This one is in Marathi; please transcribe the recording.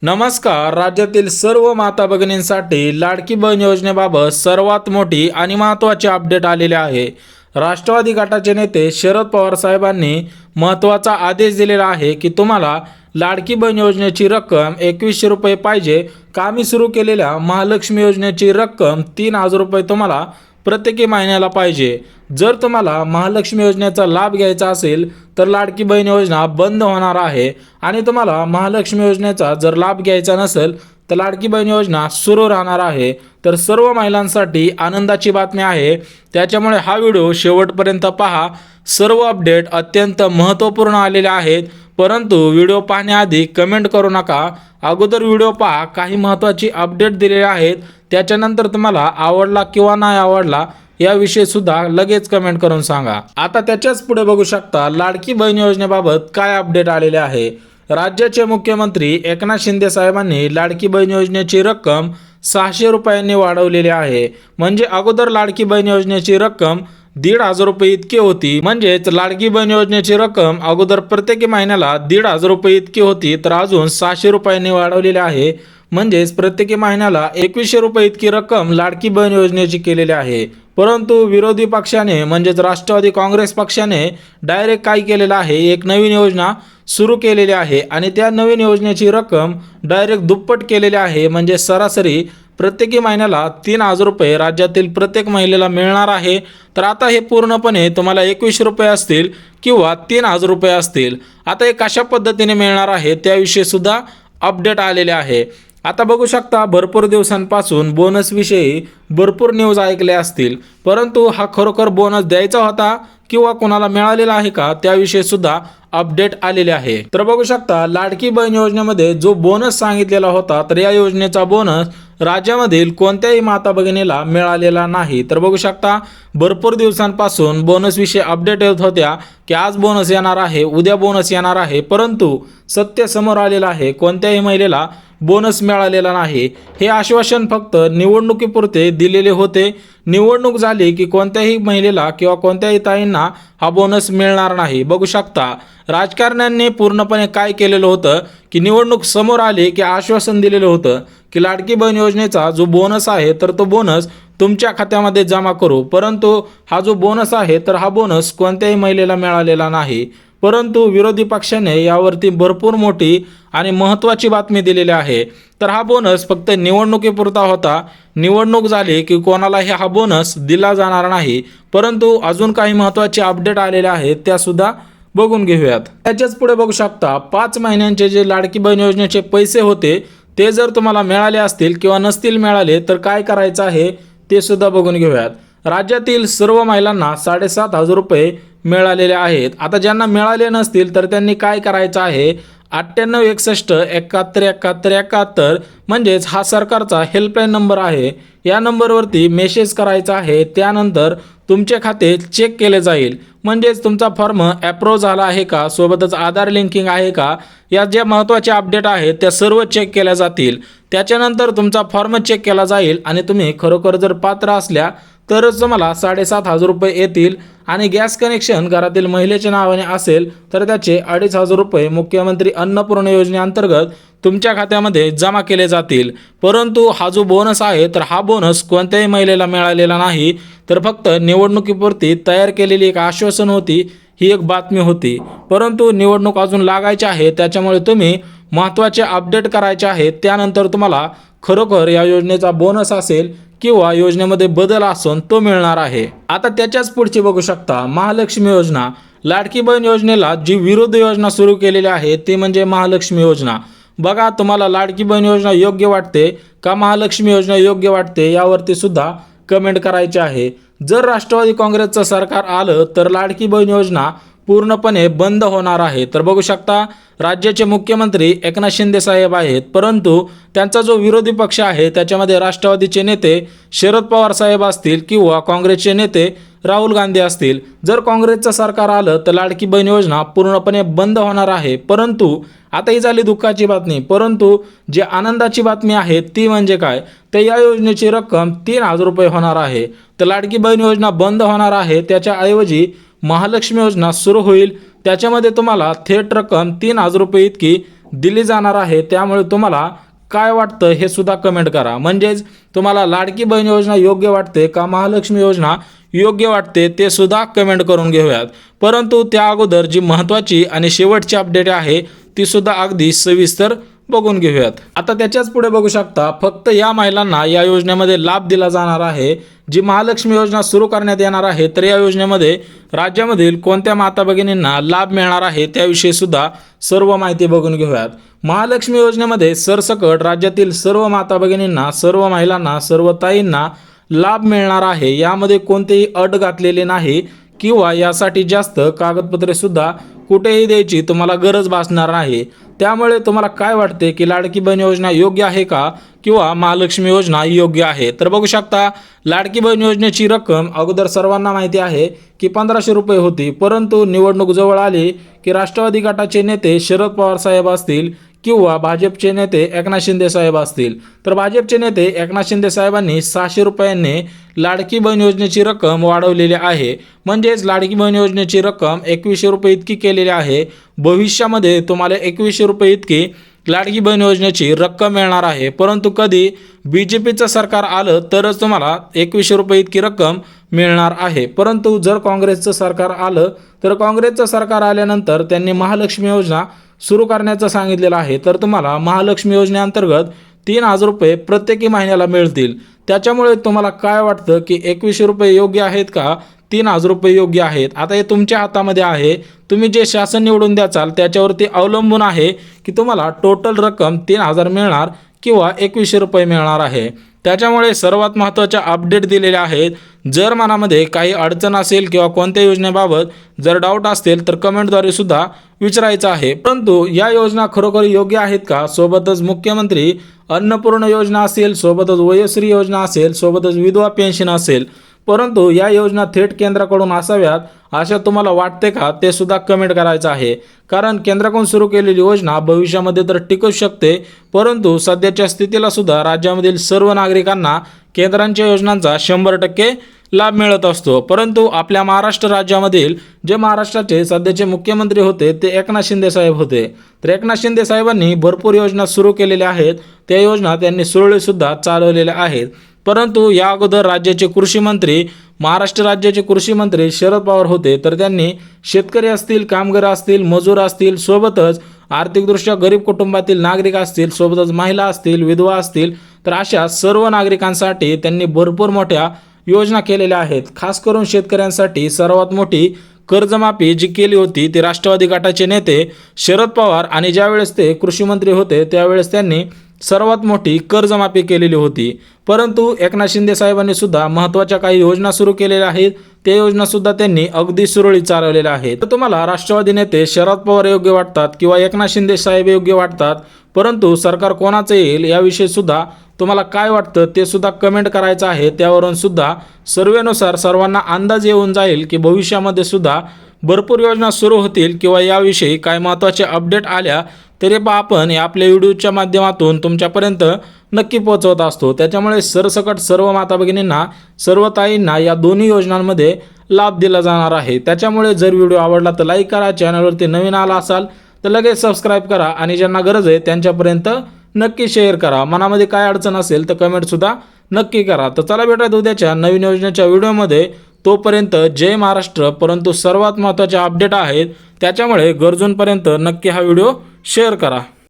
नमस्कार. राज्यातील सर्व माता भगिनींसाठी लाडकी बहीण योजनेबाबत सर्वात मोठी आणि महत्त्वाची अपडेट आलेली आहे. राष्ट्रवादी गटाचे नेते शरद पवार साहेबांनी महत्त्वाचा आदेश दिलेला आहे की तुम्हाला लाडकी बहीण योजनेची रक्कम 2100 रुपये पाहिजे का. आम्ही सुरू केलेल्या महालक्ष्मी योजनेची रक्कम 3000 रुपये तुम्हाला प्रत्येकी महिन्याला पाहिजे. जर तुम्हाला महालक्ष्मी योजनेचा लाभ घ्यायचा असेल तर लाडकी बहीण योजना बंद होणार आहे आणि तुम्हाला महालक्ष्मी योजनेचा जर लाभ घ्यायचा नसेल तर लाडकी बहीण योजना सुरू राहणार आहे. तर सर्व महिलांसाठी आनंदाची बातमी आहे, त्याच्यामुळे हा व्हिडिओ शेवटपर्यंत पहा. सर्व अपडेट अत्यंत महत्त्वपूर्ण आलेले आहेत, परंतु व्हिडिओ पाहण्याआधी कमेंट करू नका. अगोदर व्हिडिओ पहा. काही महत्त्वाची अपडेट दिलेले आहेत, त्याच्यानंतर तुम्हाला आवडला किंवा नाही आवडला याविषयी सुद्धा लगेच कमेंट करून सांगा. आता त्याच्याच पुढे बघू शकता लाडकी बहीण योजनेबाबत काय अपडेट आलेले आहे. राज्याचे मुख्यमंत्री एकनाथ शिंदे साहेबांनी लाडकी बहीण योजनेची रक्कम 600 रुपयांनी वाढवलेली आहे. म्हणजे अगोदर लाडकी बहीण योजनेची रक्कम 1500 रुपये इतकी होती. म्हणजेच लाडकी बहीण योजनेची रक्कम अगोदर प्रत्येकी महिन्याला 1500 रुपये इतकी होती, तर अजून 600 रुपयांनी वाढवलेली आहे. म्हणजेच प्रत्येकी महिन्याला 2100 रुपये इतकी रक्कम लाडकी बहीण योजनेची केलेली आहे. परंतु विरोधी पक्षाने म्हणजेच राष्ट्रवादी काँग्रेस पक्षाने डायरेक्ट काय केलेलं आहे, एक नवीन योजना सुरू केलेली आहे आणि त्या नवीन योजनेची रक्कम डायरेक्ट दुप्पट केलेली आहे. म्हणजे सरासरी प्रत्येकी महिन्याला 3000 रुपये राज्यातील प्रत्येक महिलेला मिळणार आहे. तर आता हे पूर्णपणे तुम्हाला 2100 रुपये असतील किंवा 3000 रुपये असतील. आता हे कशा पद्धतीने मिळणार आहे त्याविषयी सुद्धा अपडेट आलेले आहे. आता बघू शकता भरपूर दिवसांपासून बोनसविषयी भरपूर न्यूज ऐकले असतील, परंतु हा खरोखर बोनस द्यायचा होता किंवा कोणाला मिळालेला आहे का त्याविषयी सुद्धा अपडेट आलेले आहे. तर बघू शकता लाडकी बहीण योजनेमध्ये जो बोनस सांगितलेला होता, तर या योजनेचा बोनस राज्यामधील कोणत्याही माता भगिनीला मिळालेला नाही. तर बघू शकता भरपूर दिवसांपासून बोनसविषयी अपडेट येत होत्या की आज बोनस येणार आहे, उद्या बोनस येणार आहे, परंतु सत्य समोर आलेलं आहे, कोणत्याही महिलेला बोनस मिळालेला नाही. हे आश्वासन फक्त निवडणुकीपुरते दिलेले होते. निवडणूक झाली की कोणत्याही महिलेला किंवा कोणत्याही ताईंना हा बोनस मिळणार नाही. बघू शकता राजकारण्यांनी पूर्णपणे काय केलेलं होतं की निवडणूक समोर आली की आश्वासन दिलेलं होतं की लाडकी बहीण योजनेचा जो बोनस आहे तर तो बोनस तुमच्या खात्यामध्ये जमा करू, परंतु हा जो बोनस आहे तर हा बोनस कोणत्याही महिलेला मिळालेला नाही. परंतु विरोधी पक्षाने यावरती भरपूर मोठी आणि महत्त्वाची बातमी दिलेली आहे. तर हा बोनस फक्त निवडणुकीपुरता होता. निवडणूक झाली की कोणालाही हा बोनस दिला जाणार नाही. परंतु अजून काही महत्त्वाचे अपडेट आलेले आहेत, त्यासुद्धा बघून घेऊयात. त्याच्याच पुढे बघू शकता 5 महिन्यांचे जे लाडकी बहीण योजनेचे पैसे होते ते जर तुम्हाला मिळाले असतील किंवा नसतील मिळाले तर काय करायचं आहे ते सुद्धा बघून घेऊयात. राज्यातील सर्व महिलांना 7500 रुपये मिळालेले आहेत. आता ज्यांना मिळाले नसतील तर त्यांनी काय करायचं आहे, 9861717171 म्हणजेच हा सरकारचा हेल्पलाईन नंबर आहे, या नंबरवरती मेसेज करायचा आहे. त्यानंतर तुमचे खाते चेक केले जाईल. म्हणजेच तुमचा फॉर्म अप्रूव्ह झाला आहे का, सोबतच आधार लिंकिंग आहे का, या ज्या महत्त्वाच्या अपडेट आहेत त्या सर्व चेक केल्या जातील. त्याच्यानंतर तुमचा फॉर्म चेक केला जाईल आणि तुम्ही खरोखर जर पात्र असल्या तरच तुम्हाला 7500 रुपये येतील. आणि गॅस कनेक्शन घरातील महिलेच्या नावाने असेल तर त्याचे 2500 रुपये मुख्यमंत्री अन्नपूर्णा योजनेअंतर्गत तुमच्या खात्यामध्ये जमा केले जातील. परंतु हा जो बोनस आहे तर हा बोनस कोणत्याही महिलेला मिळालेला नाही, तर फक्त निवडणुकीपुरती तयार केलेली एक आश्वासन होती, ही एक बातमी होती. परंतु निवडणूक अजून लागायची आहे, त्याच्यामुळे तुम्ही महत्त्वाचे अपडेट करायचे आहेत. त्यानंतर तुम्हाला खरोखर या योजनेचा बोनस असेल किंवा योजनेमध्ये बदल असून तो मिळणार आहे. आता त्याच्याच पुढची बघू शकता महालक्ष्मी योजना. लाडकी बहीण योजनेला जी विरुद्ध योजना सुरू केलेली आहे ती म्हणजे महालक्ष्मी योजना. बघा तुम्हाला लाडकी बहीण योजना योग्य वाटते का महालक्ष्मी योजना योग्य वाटते यावरती सुद्धा कमेंट करायचे आहे. जर राष्ट्रवादी काँग्रेसचं सरकार आलं तर लाडकी बहीण योजना पूर्णपणे बंद होणार आहे. तर बघू शकता राज्याचे मुख्यमंत्री एकनाथ शिंदे साहेब आहेत, परंतु त्यांचा जो विरोधी पक्ष आहे त्याच्यामध्ये राष्ट्रवादीचे नेते शरद पवार साहेब असतील किंवा काँग्रेसचे नेते राहुल गांधी असतील. जर काँग्रेसचं सरकार आलं तर लाडकी बहीण योजना पूर्णपणे बंद होणार आहे. परंतु आता ही झाली दुःखाची बातमी, परंतु जी आनंदाची बातमी आहे ती म्हणजे काय, तर या योजनेची रक्कम 3000 रुपये होणार आहे. तर लाडकी बहीण योजना बंद होणार आहे, त्याच्याऐवजी महालक्ष्मी योजना सुरू होईल. त्याच्यामध्ये तुम्हाला थेट रक्कम 3000 रुपये इतकी दिली जाणार आहे। त्यामुळे तुम्हाला काय वाटतं हे सुद्धा कमेंट करा। म्हणजेच तुम्हाला लाडकी बहीण योजना योग्य वाटते का महालक्ष्मी योजना योग्य वाटते ते सुद्धा कमेंट करून घेऊयात। परंतु त्या अगोदर जी महत्त्वाची आणि शेवटची अपडेट आहे ती सुद्धा अगदी सविस्तर बघून घेऊयात। आता त्याच्याच पुढे बघू शकता, फक्त या महिलांना या योजनेमध्ये लाभ दिला जाणार आहे। जी महालक्ष्मी योजना सुरू करण्यात येणार आहे, तर या योजनेमध्ये राज्यामधील कोणत्या माता भगिनींना लाभ मिळणार आहे त्याविषयी सुद्धा सर्व माहिती बघून घेऊयात। महालक्ष्मी योजनेमध्ये सरसकट राज्यातील सर्व माता भगिनींना, सर्व महिलांना, सर्व ताईंना लाभ मिळणार आहे। यामध्ये कोणतेही अट घातलेली नाही किंवा यासाठी जास्त कागदपत्रे सुद्धा कुठेही द्यायची तुम्हाला गरज भासणार नाही। त्यामुळे तुम्हाला काय वाटते की लाडकी बहीण योजना योग्य आहे का किंवा महालक्ष्मी योजना योग्य आहे? तर बघू शकता, लाडकी बहीण योजनेची रक्कम अगोदर सर्वांना माहिती आहे की 1500 रुपये होती। परंतु निवडणूक जवळ आली की राष्ट्रवादी गटाचे नेते शरद पवार साहेब असतील किंवा भाजपचे नेते एकनाथ शिंदे साहेब असतील, तर भाजपचे नेते एकनाथ शिंदे साहेबांनी 600 रुपयांनी लाडकी बहीण योजनेची रक्कम वाढवलेली आहे। म्हणजेच लाडकी बहीण योजनेची रक्कम 2100 रुपये इतकी केलेली आहे। भविष्यामध्ये तुम्हाला 2100 रुपये इतकी लाडकी बहीण योजनेची रक्कम मिळणार आहे। परंतु कधी BJPचं सरकार आलं तरच तुम्हाला 2100 रुपये इतकी रक्कम मिळणार आहे। परंतु जर काँग्रेसचं सरकार आलं तर काँग्रेसचं सरकार आल्यानंतर त्यांनी महालक्ष्मी योजना सुरू करण्याचं सांगितलेलं आहे। तर तुम्हाला महालक्ष्मी योजनेअंतर्गत 3000 रुपये प्रत्येकी महिन्याला मिळतील। त्याच्यामुळे तुम्हाला काय वाटतं की 2100 रुपये योग्य आहेत का 3000 रुपये योग्य आहेत? आता हे तुमच्या हातामध्ये आहे। तुम्ही जे शासन निवडून द्याल त्याच्यावरती अवलंबून आहे की तुम्हाला टोटल रक्कम 3000 मिळणार किंवा 2100 रुपये मिळणार आहे। त्याच्यामुळे सर्वात महत्त्वाच्या अपडेट दिलेल्या आहेत। जर मनामध्ये काही अडचण असेल किंवा कोणत्या योजनेबाबत जर डाऊट असतील तर कमेंटद्वारे सुद्धा विचारायचं आहे। परंतु या योजना खरोखर योग्य आहेत का? सोबतच मुख्यमंत्री अन्नपूर्णा योजना असेल, सोबतच वयोश्री योजना असेल, सोबतच विधवा पेन्शन असेल, परंतु या योजना थेट केंद्राकडून असाव्यात अशा तुम्हाला वाटते का ते सुद्धा कमेंट करायचं आहे। कारण केंद्राकडून सुरू केलेली योजना भविष्यामध्ये तर टिकू शकते, परंतु सध्याच्या स्थितीला सुद्धा राज्यामधील सर्व नागरिकांना केंद्रांच्या योजनांचा 100% लाभ मिळत असतो। परंतु आपल्या महाराष्ट्र राज्यामधील जे महाराष्ट्राचे सध्याचे मुख्यमंत्री होते ते एकनाथ शिंदे साहेब होते। तर एकनाथ शिंदे साहेबांनी भरपूर योजना सुरू केलेल्या आहेत, त्या योजना त्यांनी सुरळीत सुद्धा चालवलेल्या आहेत। परंतु या अगोदर राज्याचे कृषी मंत्री, महाराष्ट्र राज्याचे कृषी मंत्री शरद पवार होते, तर त्यांनी शेतकरी असतील, कामगार असतील, मजूर असतील, सोबतच आर्थिकदृष्ट्या गरीब कुटुंबातील नागरिक असतील, सोबतच महिला असतील, विधवा असतील, तर अशा सर्व नागरिकांसाठी त्यांनी भरपूर मोठ्या योजना केलेल्या आहेत। खास करून शेतकऱ्यांसाठी सर्वात मोठी कर्जमाफी जी केली होती ती राष्ट्रवादी गटाचे नेते शरद पवार आणि ज्यावेळेस ते कृषी मंत्री होते त्यावेळेस त्यांनी सर्वात मोठी कर्जमाफी केलेली होती। परंतु एकनाथ शिंदे साहेबांनी सुद्धा महत्त्वाच्या काही योजना सुरू केलेल्या आहेत, त्या योजना सुद्धा त्यांनी अगदी सुरळीत चालवलेल्या आहेत। तर तुम्हाला राष्ट्रवादी नेते शरद पवार योग्य वाटतात किंवा एकनाथ शिंदे साहेब योग्य वाटतात, परंतु सरकार कोणाचं येईल याविषयी सुद्धा तुम्हाला काय वाटतं ते सुद्धा कमेंट करायचं आहे। त्यावरून सुद्धा सर्वेनुसार सर्वांना अंदाज येऊन जाईल की भविष्यामध्ये सुद्धा भरपूर योजना सुरू होतील किंवा याविषयी काय महत्त्वाचे अपडेट आल्या तरी आपण आपल्या व्हिडिओच्या माध्यमातून तुमच्यापर्यंत नक्की पोहोचवत असतो। त्याच्यामुळे सरसकट सर्व माता भगिनींना, सर्व ताईंना या दोन्ही योजनांमध्ये लाभ दिला जाणार आहे। त्याच्यामुळे जर व्हिडिओ आवडला तर लाईक करा, चॅनलवरती नवीन आला असाल तर लगेच सबस्क्राईब करा आणि ज्यांना गरज आहे त्यांच्यापर्यंत नक्की शेअर करा। मनामध्ये काय अडचण असेल तर कमेंटसुद्धा नक्की करा। तर चला भेटूयात उद्याच्या नवीन योजनेच्या व्हिडिओमध्ये। तोपर्यंत जय महाराष्ट्र। परंतु सर्वात महत्त्वाचे अपडेट आहेत त्याच्यामुळे गरजूंपर्यंत नक्की हा व्हिडिओ शेअर करा।